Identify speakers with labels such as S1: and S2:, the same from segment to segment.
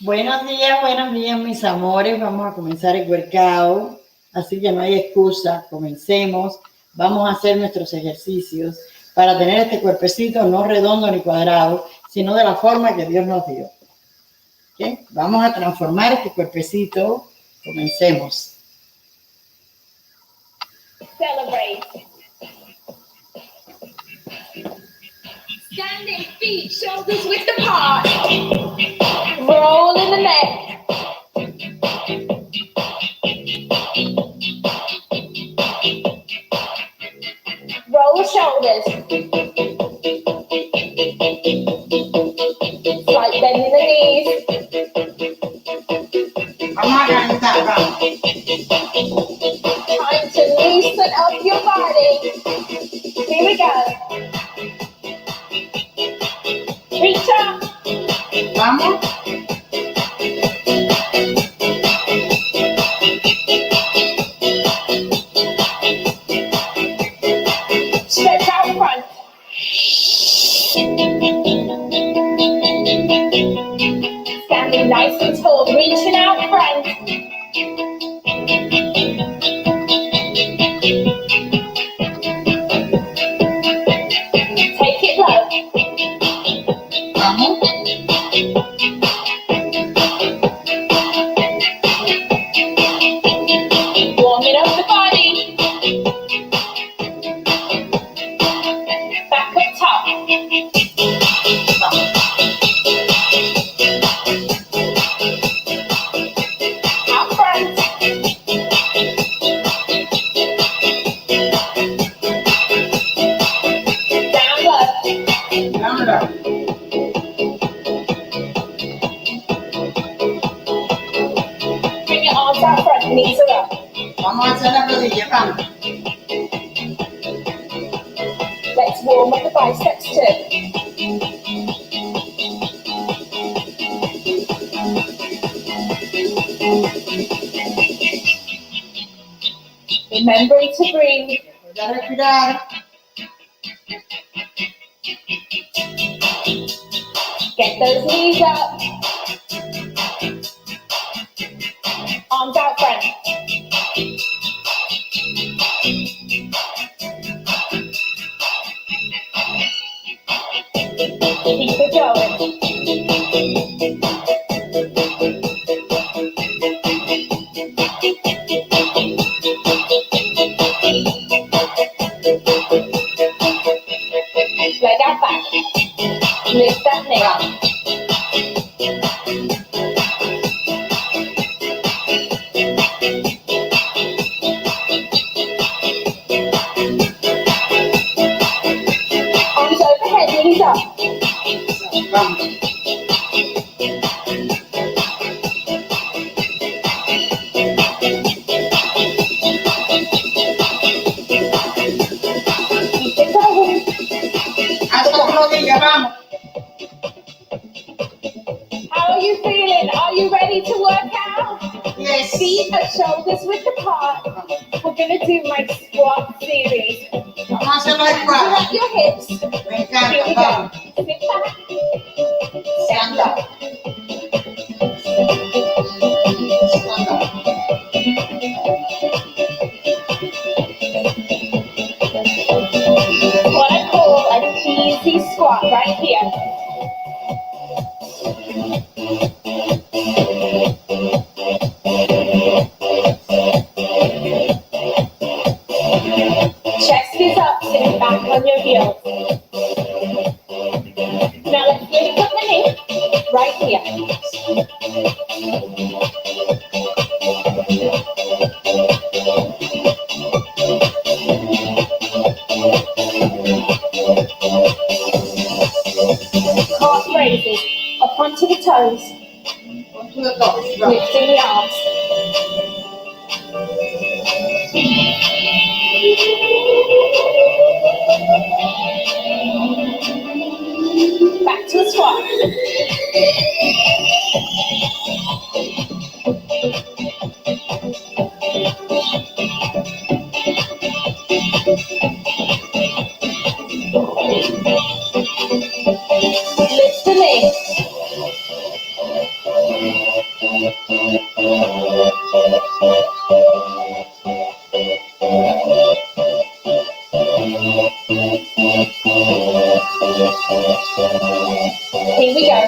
S1: Buenos días, mis amores. Vamos a comenzar el workout, así que no hay excusa. Comencemos. Vamos a hacer nuestros ejercicios para tener este cuerpecito no redondo ni cuadrado, sino de la forma que Dios nos dio. ¿Okay? Vamos a transformar este cuerpecito. Comencemos.
S2: Celebrate. Standing feet, shoulders width apart. Roll in the neck. Roll the shoulders. Slight bend in the knees.
S1: Vamos a calentar, vamos.
S2: Time to loosen up your body. Here we go. Reach up.
S1: Vamos.
S2: Stretch out front. Standing nice and tall, reaching out front. Take it low.
S1: Vamos.
S2: Warming up the body. Back up top. Out front. Down low.
S1: Vámonos.
S2: Bring your arms out front, knees are up.
S1: Vamos a hacer la rodilla, vamos.
S2: Let's warm up the biceps too. Remembering to breathe.
S1: Voy a respirar.
S2: Get those knees up. Arms out front. Keep it going. Leg out back. Lift that knee up. Arms overhead, knees up.
S1: Vamos.
S2: Keep it going.
S1: Haz las rodillas, vamos.
S2: How are you feeling? Are you ready to work out?
S1: Yes.
S2: Feet and shoulders width apart. We're gonna do my squat series.
S1: Vamos a hacerlo
S2: Pull
S1: igual.
S2: up your hips.
S1: Me
S2: Here
S1: encanta,
S2: we
S1: vamos.
S2: go. Sit back. Stand up.
S1: Stand up.
S2: What I call an easy squat right here. Chest is up, sitting back on your heels. Now let's lift up the knee right here. Calf raises up onto the toes,
S1: Onto the toes, vamos.
S2: lifting the arms. Back to a squat. Lift the knee. Here we go.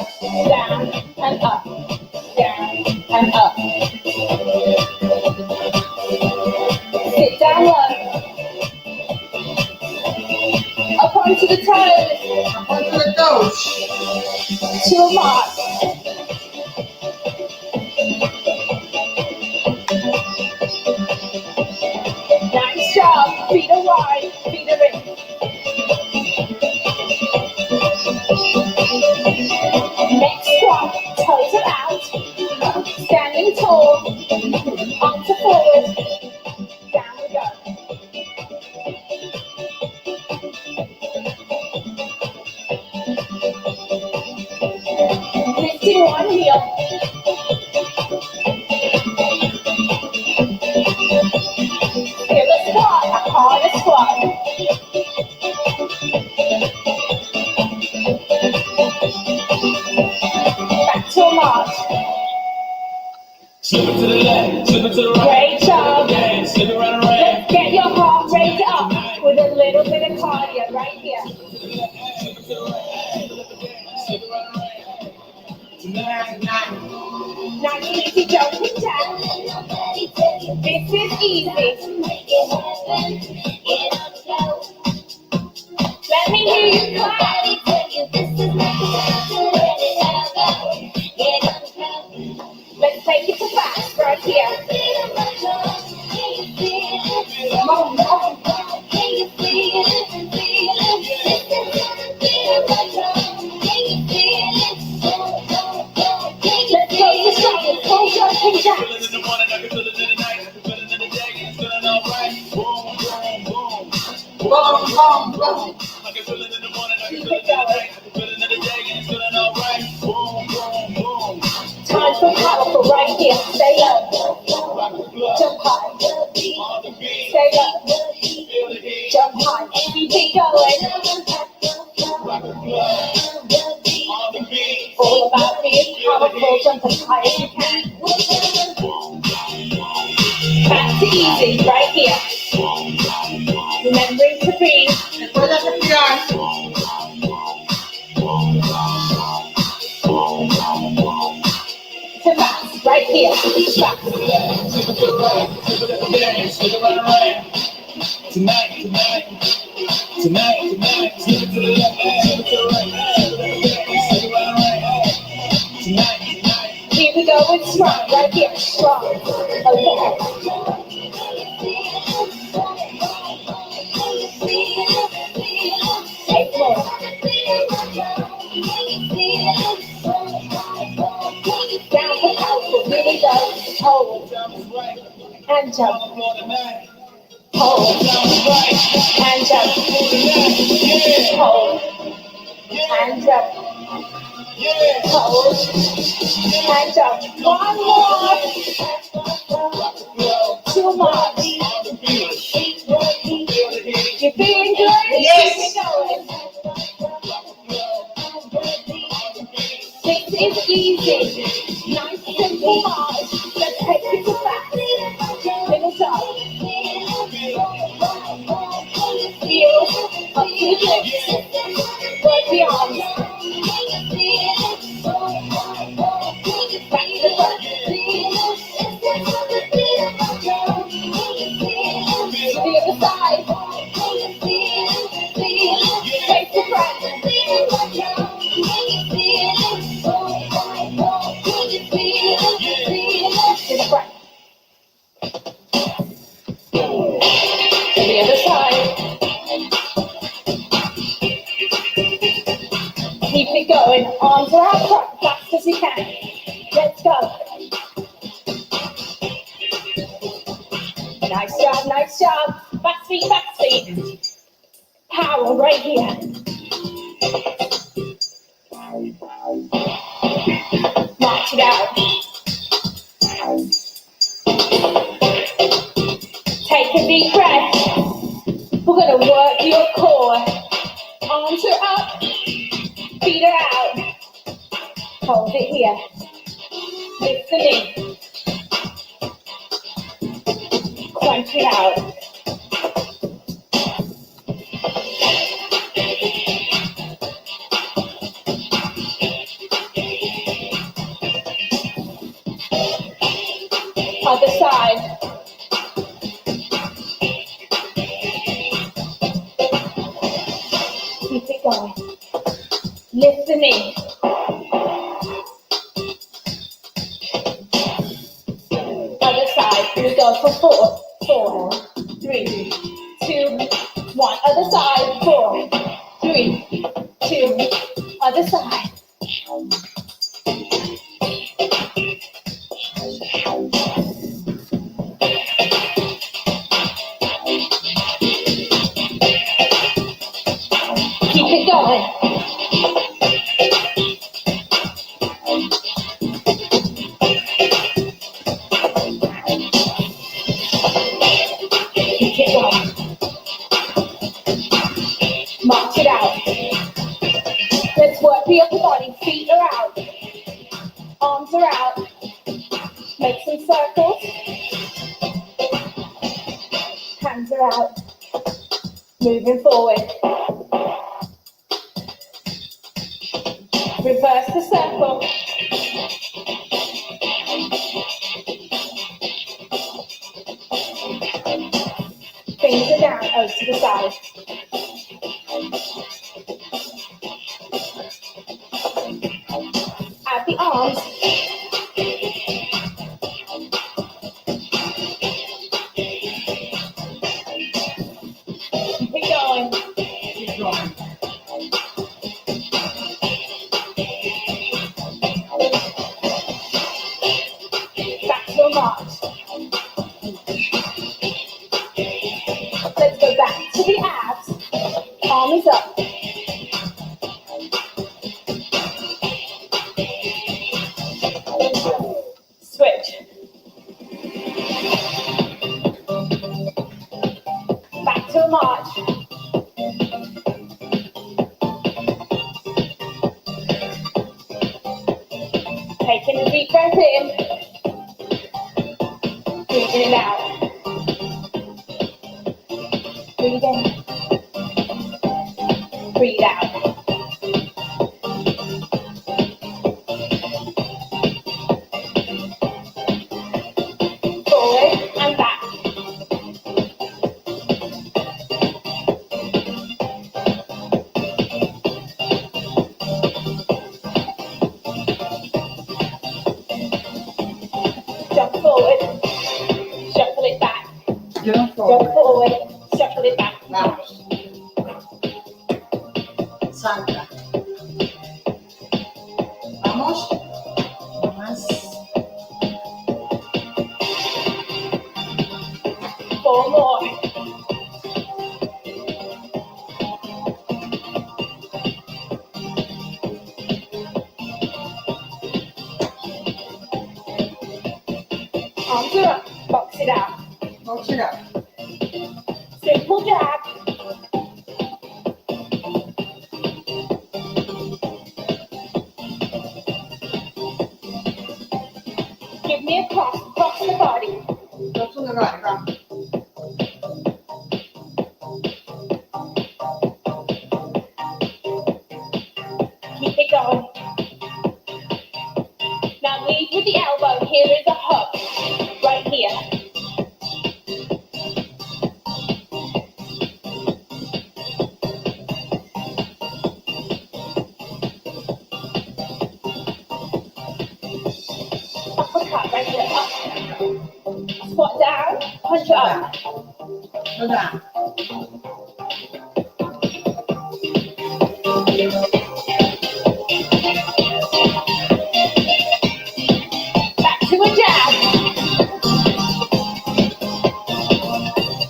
S2: Down and up. Down and up. Sit down low. Up onto the toes.
S1: Up onto the toes.
S2: To a mark. Nice job. Feet are wide. Feet are in. Next squat. Toes are out. Standing tall. Arms are forward. Down we go. Lifting one heel. Feel a squat, a harder squat. Back to a march.
S3: Slip it to the left, slip it to the right.
S2: Great job.
S3: Yeah, slip it right around.
S2: Let's get your heart rate up with a little bit of cardio right here.
S3: Slip it to the right, slip it right around. Tonight.
S2: Nice and easy jumping jack. This is easy. Let me hear you clap. Let's take it to fast right here. Let's go to strong, full jumping jack.
S3: Feel it in the morning, I can feel it in the night. I can feel it in the day, and it's feeling alright. Boom, boom, boom.
S1: Boom, boom, boom.
S3: I can feel it in the morning, I can feel it in the night. I can feel it in the day, and it's feeling alright. Boom, boom, boom.
S2: Time for powerful right here. Stay low. Jump high. Stay low. Jump high. Keep it going. All about being powerful. Jump as high as you can. Back to easy right here. Remembering to breathe.
S1: Después de respirar,
S2: To max right here. Max.
S3: Slip it to the right, slip it up there, slip it right around. Tonight. Slip it to the left, slip it to the right, slip it up there, slip it right around. Tonight.
S2: Here we go with strong right here. Strong. Overhead. Take more. Down for powerful. Here we go. Hold. And jump. Hold. And jump. Hold. And jump. Hold. And jump. One more. Too much. You feeling good?
S1: Yes.
S2: Keep it going. This is easy. Nice simple march. Let's take it to fast. Little jump. Heel up to the hips. Work the arms. Back to the front. To the other side. Face the front. To the front. To the other side. Keep it going. Arms are out front, fast as you can. Let's go. Nice job. Back feet. Power right here. March it out. Take a deep breath. We're going to work your core. Arms are up. Feet are out. Hold it here. Lift listening. Crunch it out. Other side. Keep it going. Listening. Other side. Here we go for 4, 4, 3, 2, 1. Other side. 4, 3, 2. Other side. Keep it going. Keep it going. March it out. Let's work the upper body. Feet are out. Arms are out. Make some circles. Hands are out. Moving forward. Reverse the circle. Fingers are down, over to the side. Add the arms. Keep it going.
S1: Keep going.
S2: Back to a march. Let's go back to the abs. Arm is up. Switch. Back to a march. Taking a deep breath in. Breathing it out. Breathe in. Breathe out. Forward and back. Jump forward. Shuffle it back.
S1: Jump
S2: Jump
S1: forward.
S2: forward. Shuffle it back.
S1: Vamos. Salta. Vamos. Más.
S2: 4 more. Arms are up. Box it out.
S1: Box it up.
S2: Simple jab. Give me a cross the body.
S1: Cross the body. Come.
S2: Keep it going. Now lead with the elbow. Here is a hug. Right here. Uppercut right here. Up. Squat down. Punch it up.
S1: Go down.
S2: Back to a jab.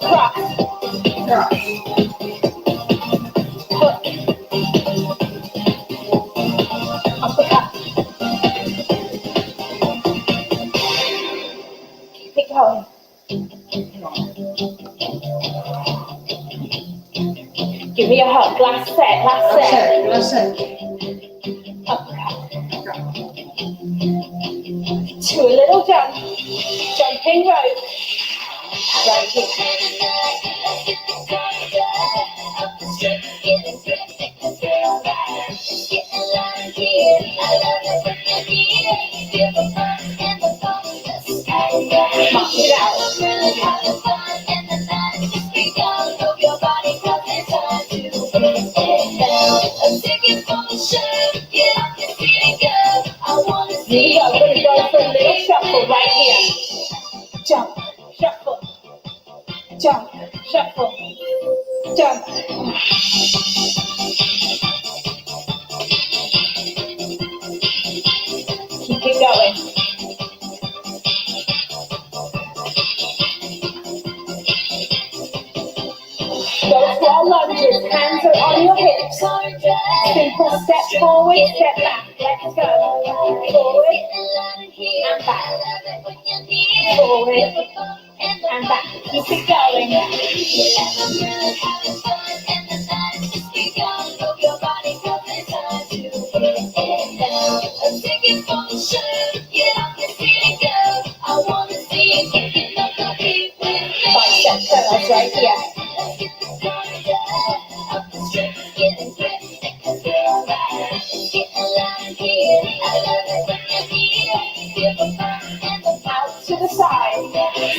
S2: Cross.
S1: Cross.
S2: Hook. Uppercut. Keep it going. Give me a hug. Last set.
S1: Last set. Last set.
S2: Uppercut. to a little jump, jumping rope, right here. Mark it out. Here we go, we're going to go for a little shuffle right here. Jump, shuffle, jump, shuffle, jump. Keep it going. Go for our lunges, hands are on your hips. Simple step forward, step back. Let's go. Forward and back. Forward and back. Keep it going. Bicep curls right here. Out to the side,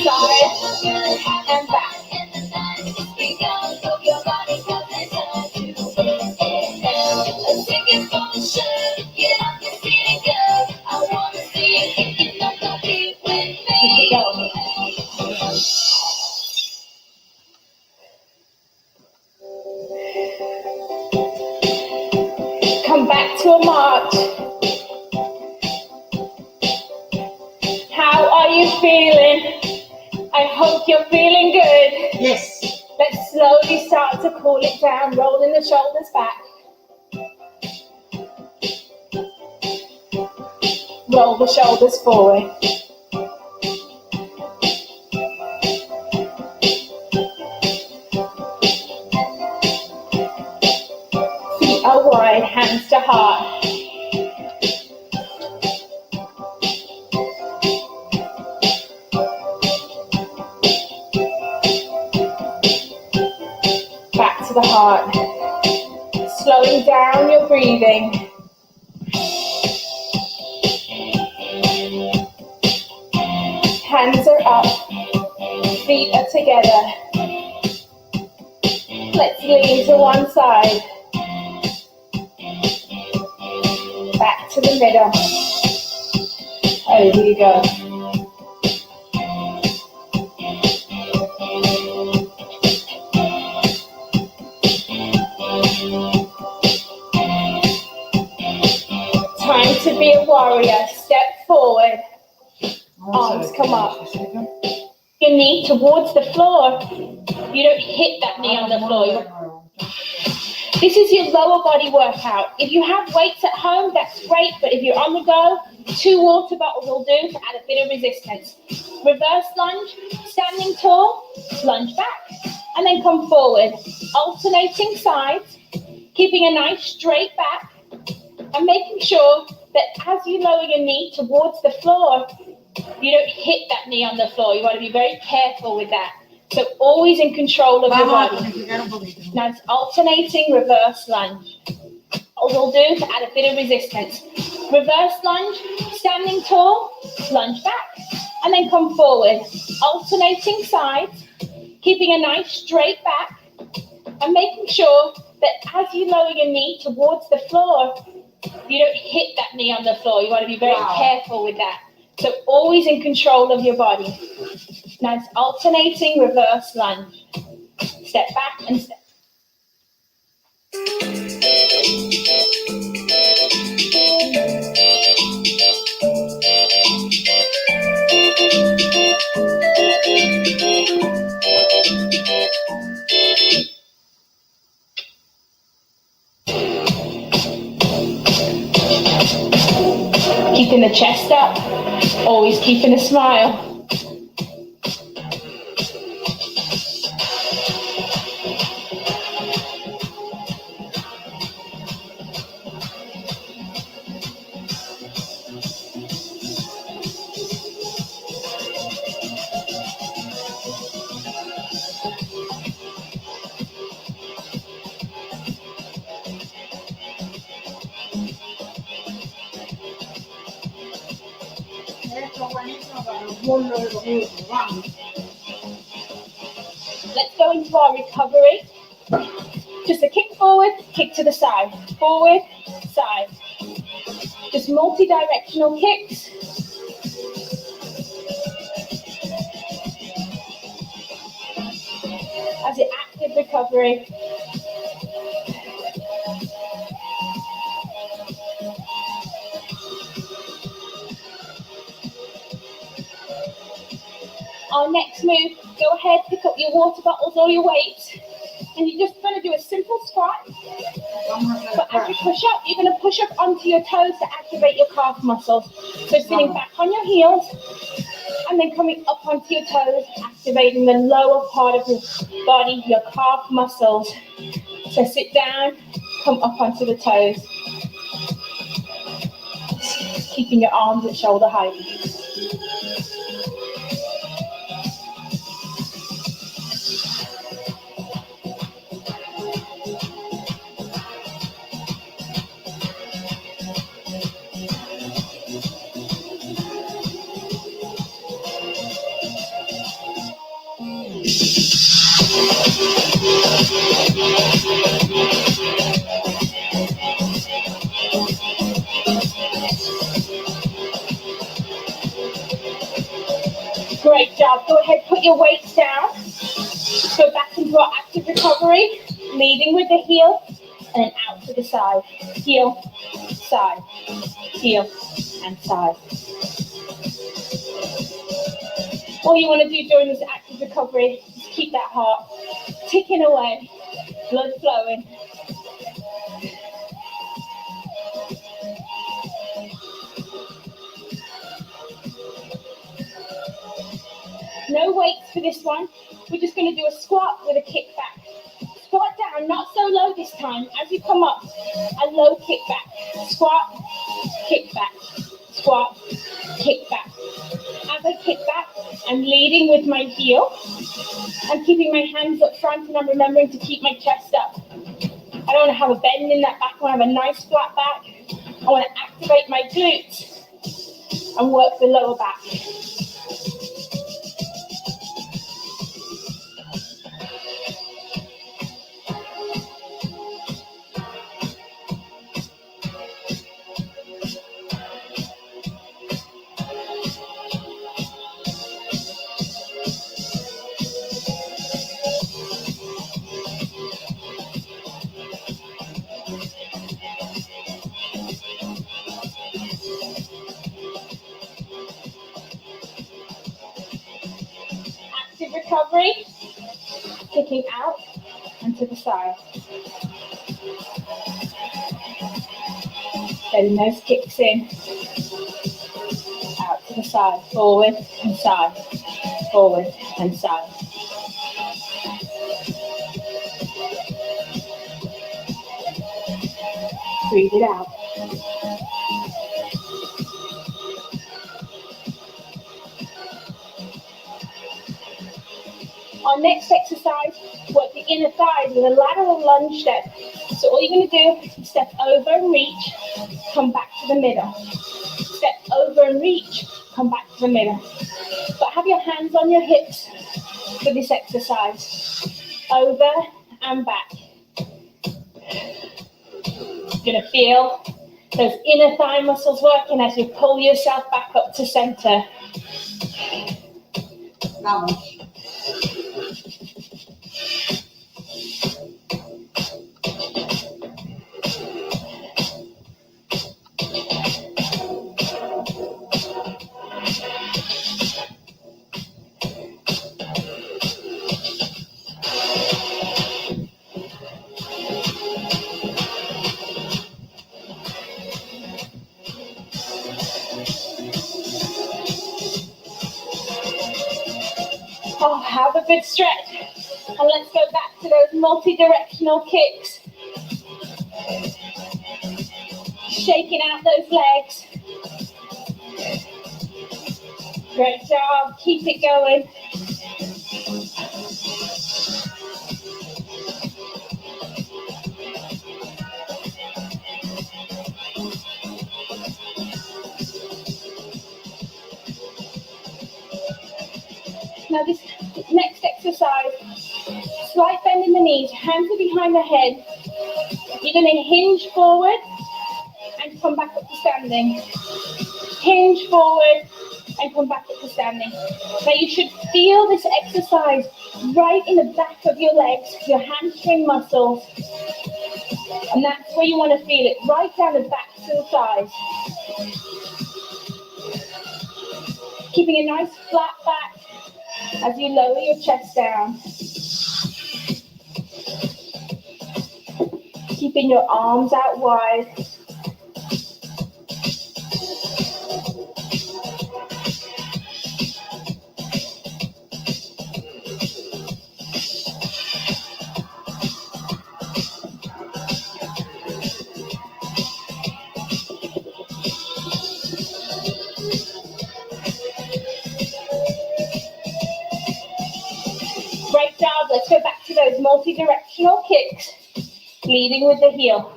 S2: side and back. Keep it going. Come back to a march. How are you feeling? I hope you're feeling good.
S1: Yes.
S2: Let's slowly start to cool it down, rolling the shoulders back. Roll the shoulders forward. Feet are wide, hands to heart. Back to the heart. Slowing down your breathing. Hands are up, feet are together. Let's lean to one side. Back to the middle. Over you go. Time to be a warrior. Step forward. Arms come up. Your knee towards the floor. You don't hit that knee on the floor. This is your lower body workout. If you have weights at home, that's great. But if you're on the go, 2 water bottles will do to add a bit of resistance. Reverse lunge, standing tall, lunge back, and then come forward. Alternating sides, keeping a nice straight back, and making sure that as you lower your knee towards the floor, you don't hit that knee on the floor. You want to be very careful with that. So always in control of your body. Now it's alternating reverse lunge. All we'll do to add a bit of resistance. Reverse lunge, standing tall, lunge back, and then come forward. Alternating sides, keeping a nice straight back, and making sure that as you lower your knee towards the floor, you don't hit that knee on the floor. You want to be very careful with that. So always in control of your body. Now it's alternating reverse lunge. Step back and step. Keeping the chest up, always keeping a smile.
S1: Esto es buenísimo para los muslos y los glúteos. Vamos.
S2: Let's go into our recovery. Just a kick forward, kick to the side. Forward, side. Just multi-directional kicks. As your active recovery. Our next move, go ahead, pick up your water bottles or your weights, and you're just going to do a simple squat. But as you push up, you're going to push up onto your toes to activate your calf muscles. So sitting back on your heels, and then coming up onto your toes, activating the lower part of your body, your calf muscles. So sit down, come up onto the toes, keeping your arms at shoulder height. Great job. Go ahead, put your weights down. Go back into our active recovery, leading with the heel and then out to the side. Heel, and side. All you want to do during this active recovery is keep that heart ticking away, blood flowing. No weights for this one. We're just going to do a squat with a kick back. Squat down, not so low this time. As you come up, a low kick back. Squat, kick back. Squat, kick back. As I kick back, I'm leading with my heel. I'm keeping my hands up front and I'm remembering to keep my chest up. I don't want to have a bend in that back. I want to have a nice flat back. I want to activate my glutes and work the lower back. Recovery, kicking out and to the side. Getting those kicks in, out to the side, forward and side, forward and side. Breathe it out. Our next exercise, work the inner thighs with a lateral lunge step. So all you're going to do is step over and reach, come back to the middle. Step over and reach, come back to the middle. But have your hands on your hips for this exercise. Over and back. You're going to feel those inner thigh muscles working as you pull yourself back up to center.
S1: Vamos.
S2: Oh, have a good stretch. And let's go back to those multi-directional kicks. Shaking out those legs. Great job. Keep it going. Now this next exercise, slight bend in the knees, hands are behind the head. You're going to hinge forward and come back up to standing. Hinge forward and come back up to standing. Now you should feel this exercise right in the back of your legs, your hamstring muscles. And that's where you want to feel it, right down the backs and thighs. Keeping a nice flat back as you lower your chest down. Keeping your arms out wide. Great job. Let's go back to those multi-directional kicks. Leading with the heel.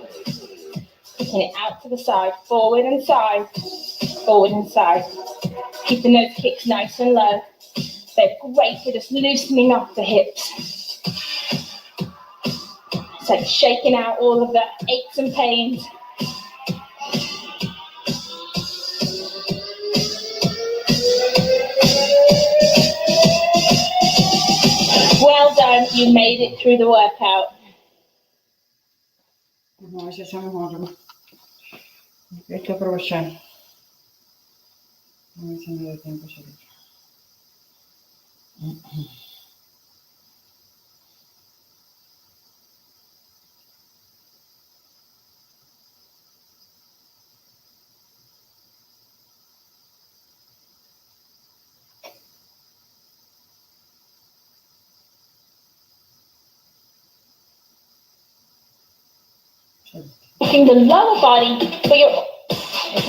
S2: Taking it out to the side. Forward and side. Forward and side. Keeping those kicks nice and low. They're great for just loosening up the hips. It's like shaking out all of the aches and pains. Well done, you made it through the workout.
S1: Vamos a ver si hacemos otro. Hay que aprovechar. A ver si me da tiempo.
S2: Working the lower body, but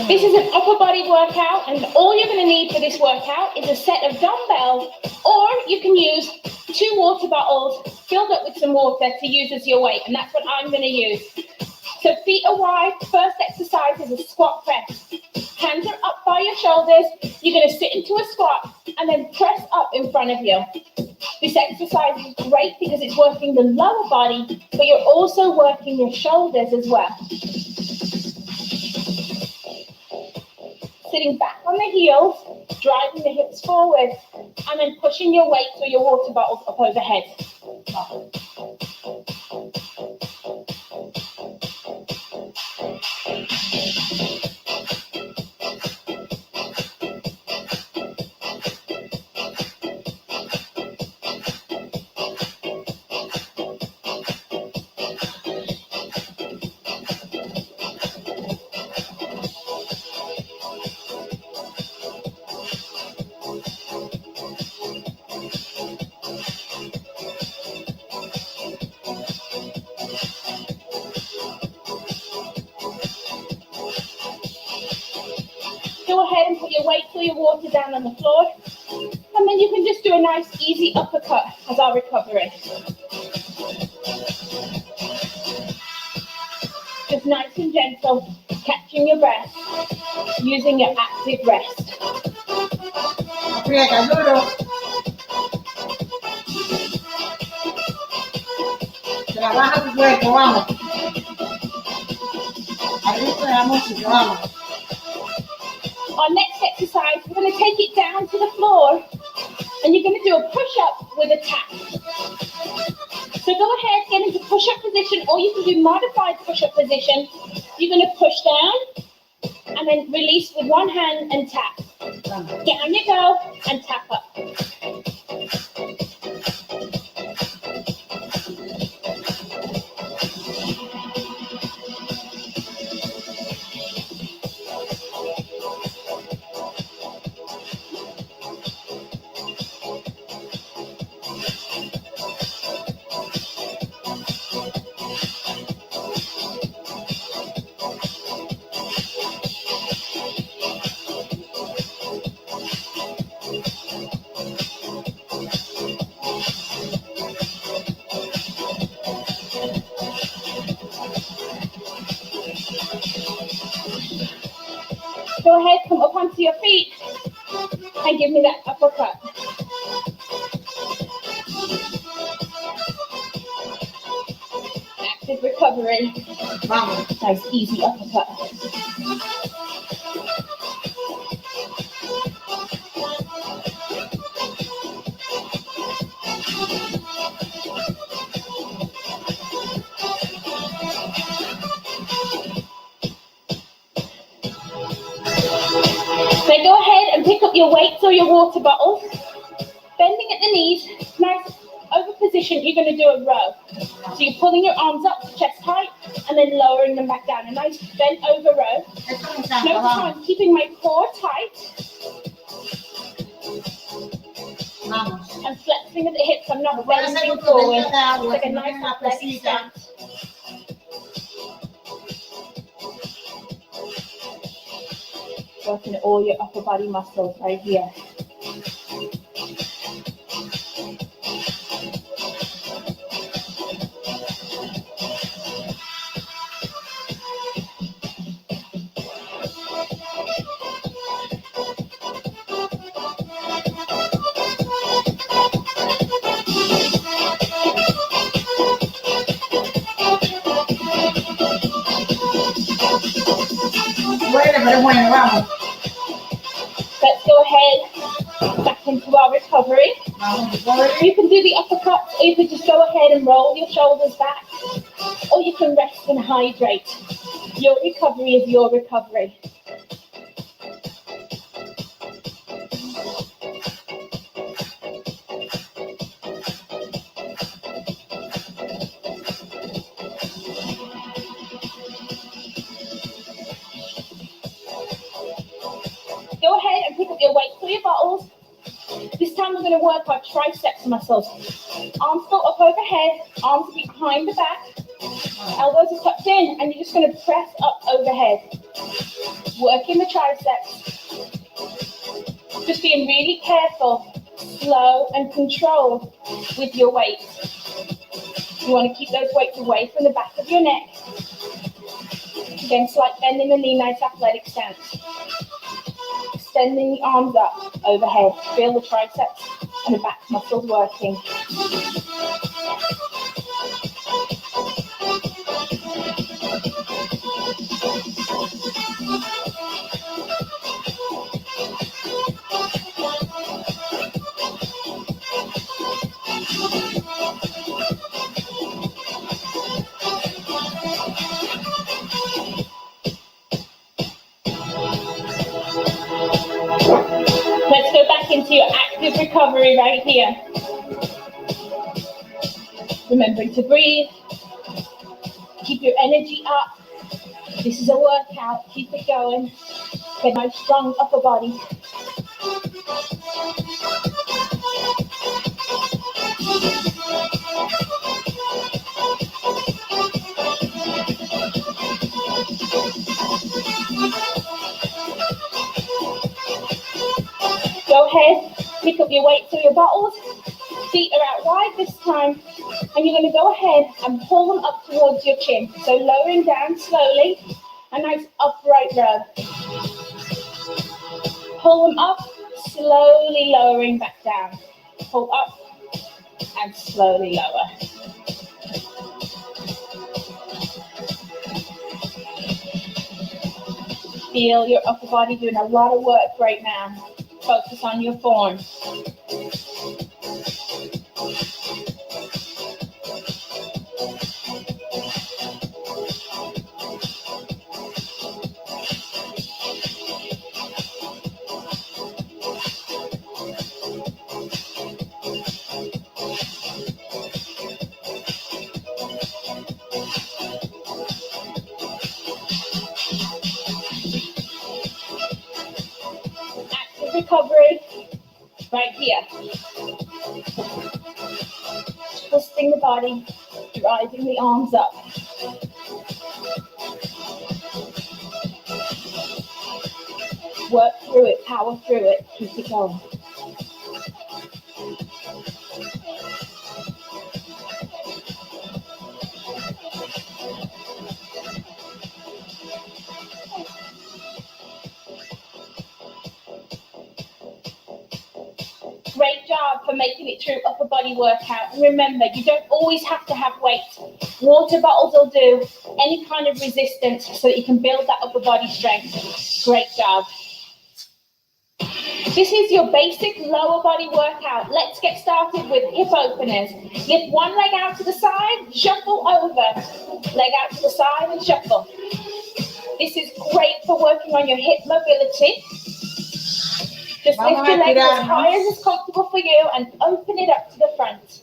S2: this is an upper body workout, and all you're going to need for this workout is a set of dumbbells, or you can use 2 water bottles filled up with some water to use as your weight, and that's what I'm going to use. So feet are wide. First exercise is a squat press. Hands are up by your shoulders. You're going to sit into a squat and then press up in front of you. This exercise is great because it's working the lower body, but you're also working your shoulders as well. Sitting back on the heels, driving the hips forward, and then pushing your weights or your water bottles up overhead. Go ahead and put your weights or your water down on the floor, and then you can just do a nice easy uppercut as our recovery. Just nice and gentle, catching your breath, using your active rest.
S1: Aprieta duro. Trabaja tu cuerpo, vamos. Arriba de la música, vamos.
S2: Our next exercise, we're going to take it down to the floor, and you're going to do a push-up with a tap. So go ahead, get into push-up position, or you can do modified push-up position. You're going to push down, and then release with one hand and tap. Down you go, and tap up. Go ahead, come up onto your feet and give me that uppercut. recovery.
S1: Vamos.
S2: Nice, easy uppercut. Then go ahead and pick up your weights or your water bottles. Bending at the knees, nice over position, you're going to do a row. So you're pulling your arms up, chest height, and then lowering them back down. A nice bent over row. No time, keeping my core tight.
S1: Vamos.
S2: I'm flexing at the hips, I'm not bending forward. It's like a nice athletic stance. Working all your upper body muscles right here.
S1: Duele, pero bueno, vamos.
S2: Let's go ahead back into our recovery.
S1: Vamos, recovery.
S2: You can do the uppercuts, or you can just go ahead and roll your shoulders back, or you can rest and hydrate. Your recovery is your recovery. Go ahead and pick up your weights or your bottles. This time we're going to work our triceps muscles. Arms go up overhead, arms behind the back, elbows are tucked in, and you're just going to press up overhead. Working the triceps. Just being really careful, slow and controlled with your weights. You want to keep those weights away from the back of your neck. Again, slight bend in the knee, nice athletic stance. Extending the arms up overhead. Feel the triceps and the back muscles working. Let's go back into your active recovery right here. Remembering to breathe. Keep your energy up. This is a workout. Keep it going. Get a nice strong upper body. Go ahead, pick up your weights or your bottles. Feet are out wide this time. And you're going to go ahead and pull them up towards your chin. So lowering down slowly. A nice upright row. Pull them up, slowly lowering back down. Pull up and slowly lower. Feel your upper body doing a lot of work right now. Focus on your form. Active recovery right here. Twisting the body, driving the arms up. Work through it, power through it, keep it going. Great job for making it through upper body workout. And remember, you don't always have to have weight. Water bottles will do, any kind of resistance so that you can build that upper body strength. Great job. This is your basic lower body workout. Let's get started with hip openers. Lift one leg out to the side, shuffle over. Leg out to the side and shuffle. This is great for working on your hip mobility. Just lift your legs as high as is comfortable for you and open it up to the front.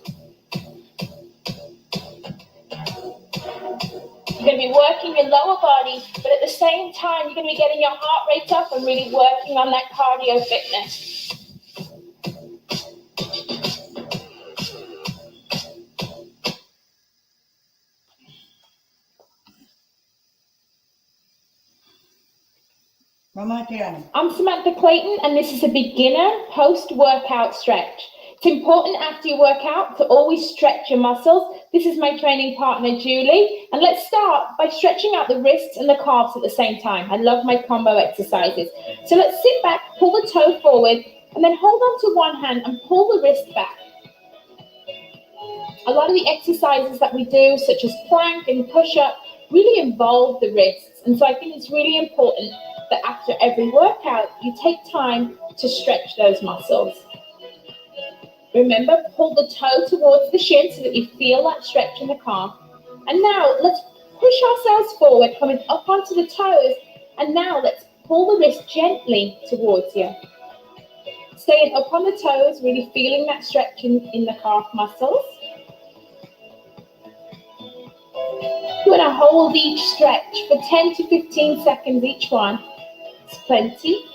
S2: You're going to be working your lower body, but at the same time, you're going to be getting your heart rate up and really working on that cardio fitness. I'm Samantha Clayton, and this is a beginner post-workout stretch. It's important after your workout to always stretch your muscles. This is my training partner, Julie. And let's start by stretching out the wrists and the calves at the same time. I love my combo exercises. So let's sit back, pull the toe forward, and then hold on to one hand and pull the wrist back. A lot of the exercises that we do, such as plank and push-up, really involve the wrists. And so I think it's really important that after every workout, you take time to stretch those muscles. Remember, pull the toe towards the shin so that you feel that stretch in the calf. And now let's push ourselves forward, coming up onto the toes. And now let's pull the wrist gently towards you. Staying up on the toes, really feeling that stretch in the calf muscles. We're going to hold each stretch for 10 to 15 seconds each one. It's plenty.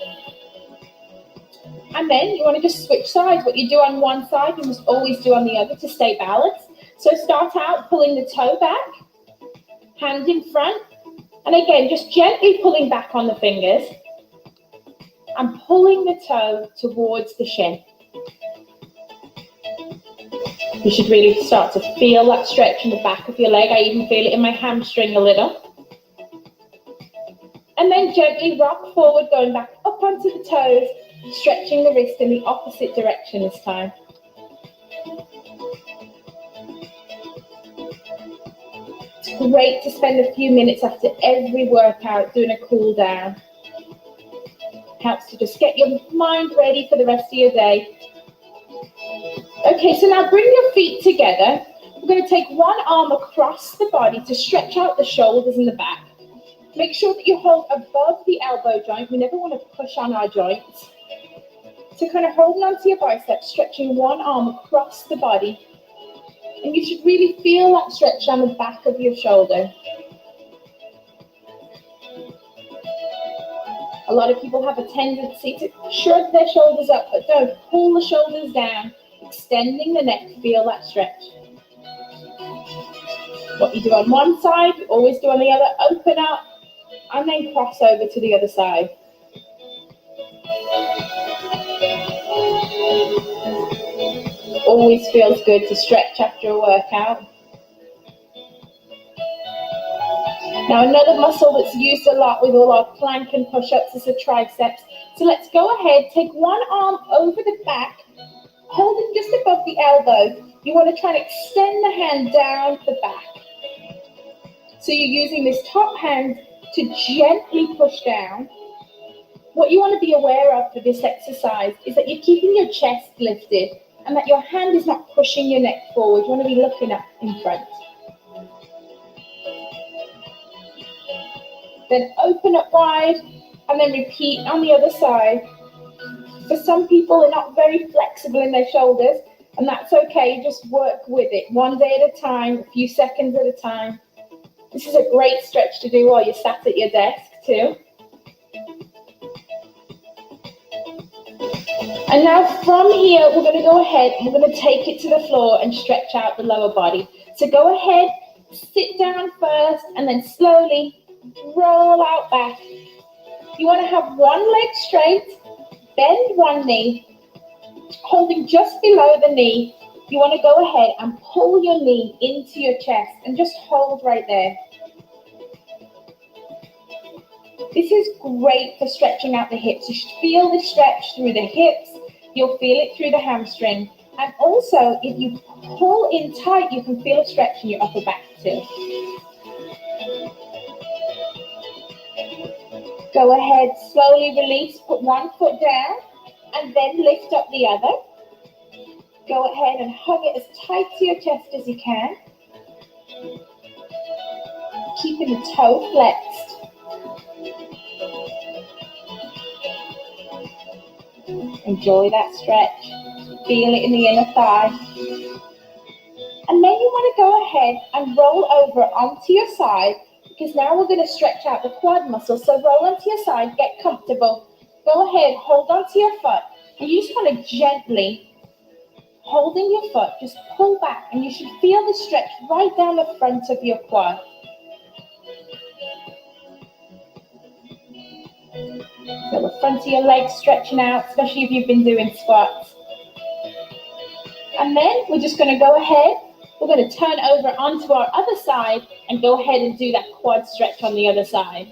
S2: And then you want to just switch sides. What you do on one side, you must always do on the other to stay balanced. So start out pulling the toe back, hand in front, and again, just gently pulling back on the fingers and pulling the toe towards the shin. You should really start to feel that stretch in the back of your leg. I even feel it in my hamstring a little. And then gently rock forward, going back up onto the toes, stretching the wrist in the opposite direction this time. It's great to spend a few minutes after every workout doing a cool down. Helps to just get your mind ready for the rest of your day. Okay, so now bring your feet together. We're going to take one arm across the body to stretch out the shoulders and the back. Make sure that you hold above the elbow joint. We never want to push on our joints. So kind of holding onto your biceps, stretching one arm across the body. And you should really feel that stretch on the back of your shoulder. A lot of people have a tendency to shrug their shoulders up, but don't. Pull the shoulders down, extending the neck, feel that stretch. What you do on one side, you always do on the other. Open up, and then cross over to the other side. Always feels good to stretch after a workout. Now another muscle that's used a lot with all our plank and push-ups is the triceps. So let's go ahead, take one arm over the back, holding just above the elbow. You want to try and extend the hand down the back. So you're using this top hand to gently push down. What you want to be aware of for this exercise is that you're keeping your chest lifted and that your hand is not pushing your neck forward. You want to be looking up in front. Then open up wide and then repeat on the other side. For some people, they're not very flexible in their shoulders, and that's okay. Just work with it one day at a time, a few seconds at a time. This is a great stretch to do while you're sat at your desk too. And now from here, we're going to go ahead and we're going to take it to the floor and stretch out the lower body. So go ahead, sit down first, and then slowly roll out back. You want to have one leg straight, bend one knee, holding just below the knee. You want to go ahead and pull your knee into your chest and just hold right there. This is great for stretching out the hips. You should feel the stretch through the hips. You'll feel it through the hamstring. And also, if you pull in tight, you can feel a stretch in your upper back too. Go ahead, slowly release, put one foot down, and then lift up the other. Go ahead and hug it as tight to your chest as you can. Keeping the toe flexed. Enjoy that stretch. Feel it in the inner thigh. And then you want to go ahead and roll over onto your side, because now we're going to stretch out the quad muscle. So roll onto your side, get comfortable. Go ahead, hold onto your foot. And you just want to gently, holding your foot, just pull back. And you should feel the stretch right down the front of your quad. So the front of your legs stretching out, especially if you've been doing squats. And then we're just going to go ahead. We're going to turn over onto our other side and go ahead and do that quad stretch on the other side.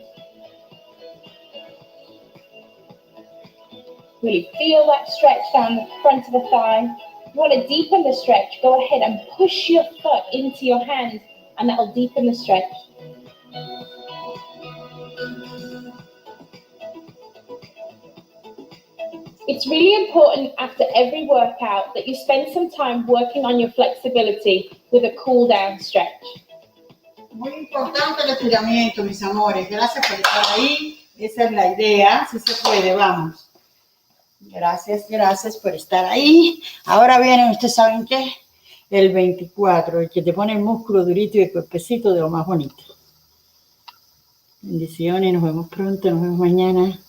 S2: Really feel that stretch down the front of the thigh. You want to deepen the stretch. Go ahead and push your foot into your hand, and that will deepen the stretch. It's really important after every workout that you spend some time working on your flexibility with a cool down stretch.
S1: Muy importante el estiramiento, mis amores. Gracias por estar ahí. Esa es la idea. Si se puede, vamos. Gracias, gracias por estar ahí. Ahora viene, ¿ustedes saben qué? El 24, el que te pone el músculo durito y el cuerpecito de lo más bonito. Bendiciones, nos vemos pronto, nos vemos mañana.